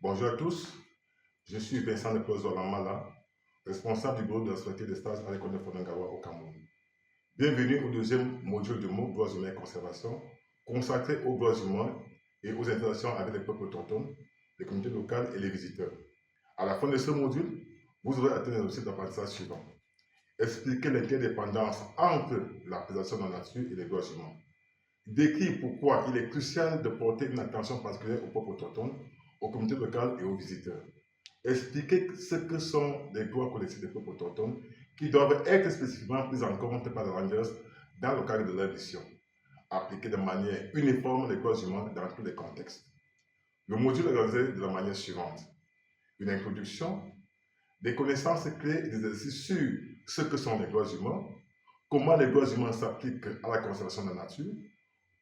Bonjour à tous, je suis Vincent Lepozo Lamala, responsable du bureau de la société de stage à l'école de Fonangawa au Cameroun. Bienvenue au deuxième module du MOOC Droits humains et conservation, consacré aux droits humains et aux interactions avec les peuples autochtones, les communautés locales et les visiteurs. À la fin de ce module, vous aurez atteint les objectifs d'apprentissage suivants. Expliquer l'interdépendance entre la préservation de la nature et les droits humains. Décrire pourquoi il est crucial de porter une attention particulière aux peuples autochtones, aux communautés locales et aux visiteurs. Expliquer ce que sont les droits collectifs des peuples autochtones qui doivent être spécifiquement pris en compte par les rangers dans le cadre de leur mission. Appliquer de manière uniforme les droits humains dans tous les contextes. Le module est organisé de la manière suivante. Une introduction, des connaissances clés et des exercices sur ce que sont les droits humains, comment les droits humains s'appliquent à la conservation de la nature,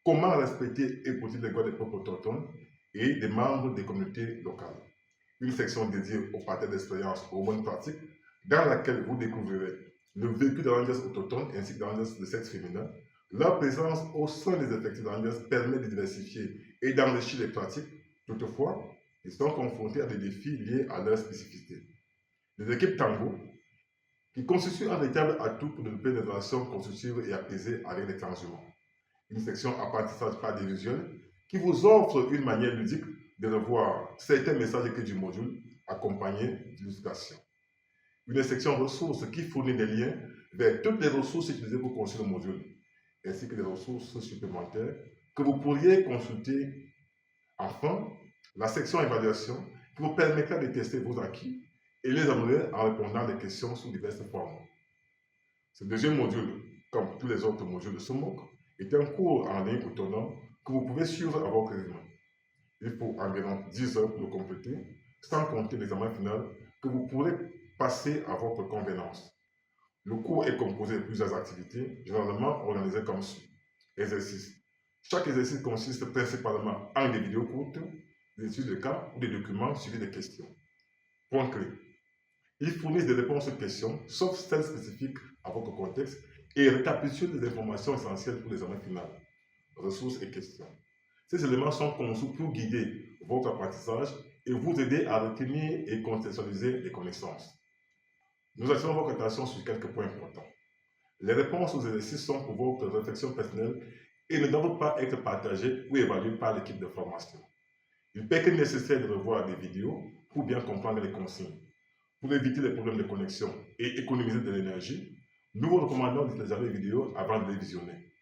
comment respecter et protéger les droits des peuples autochtones et des membres des communautés locales. Une section dédiée aux partages d'expérience aux bonnes pratiques dans laquelle vous découvrirez le vécu des rangers autochtones ainsi que des rangers de sexe féminin. Leur présence au sein des effectifs de rangers permet de diversifier et d'enrichir les pratiques. Toutefois, ils sont confrontés à des défis liés à leur spécificité. Les équipes Tango, qui constituent un véritable atout pour développer des relations constructives et apaisées avec les transhumants. Une section apprentissage par des visuels qui vous offre une manière ludique de revoir certains messages écrits du module accompagnés d'illustrations. Une section ressources qui fournit des liens vers toutes les ressources utilisées pour construire le module, ainsi que des ressources supplémentaires que vous pourriez consulter. Enfin, la section évaluation qui vous permettra de tester vos acquis et les améliorer en répondant à des questions sous diverses formes. Ce deuxième module, comme tous les autres modules de ce MOOC, est un cours en ligne autonome que vous pouvez suivre à votre rythme. Il faut environ 10 heures pour le compléter, sans compter l'examen final que vous pourrez passer à votre convenance. Le cours est composé de plusieurs activités, généralement organisées comme suit. Exercices. Chaque exercice consiste principalement en des vidéos courtes, des études de cas ou des documents suivis de questions. Point clé. Ils fournissent des réponses aux questions, sauf celles spécifiques à votre contexte, et récapitulent les informations essentielles pour l'examen final. Ressources et questions. Ces éléments sont conçus pour guider votre apprentissage et vous aider à retenir et contextualiser les connaissances. Nous attirons votre attention sur quelques points importants. Les réponses aux exercices sont pour votre réflexion personnelle et ne doivent pas être partagées ou évaluées par l'équipe de formation. Il peut être nécessaire de revoir des vidéos pour bien comprendre les consignes. Pour éviter les problèmes de connexion et économiser de l'énergie, nous vous recommandons d'utiliser les vidéos avant de les visionner.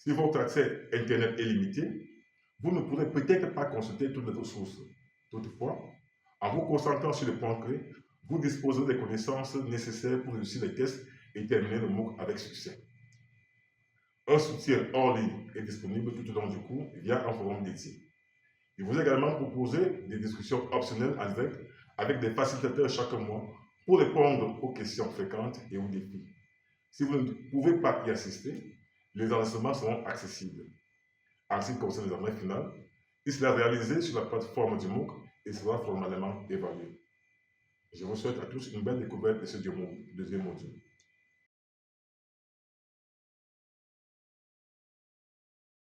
Si votre accès Internet est limité, vous ne pourrez peut-être pas consulter toutes les ressources. Toutefois, en vous concentrant sur les points clés, vous disposerez des connaissances nécessaires pour réussir les tests et terminer le MOOC avec succès. Un soutien hors ligne est disponible tout au long du cours via un forum dédié. Il vous est également proposé des discussions optionnelles en direct avec des facilitateurs chaque mois pour répondre aux questions fréquentes et aux défis. Si vous ne pouvez pas y assister, les enregistrements seront accessibles. En ce qui concerne l'examen final, il sera réalisé sur la plateforme du MOOC et sera formellement évalué. Je vous souhaite à tous une belle découverte de ce deuxième module.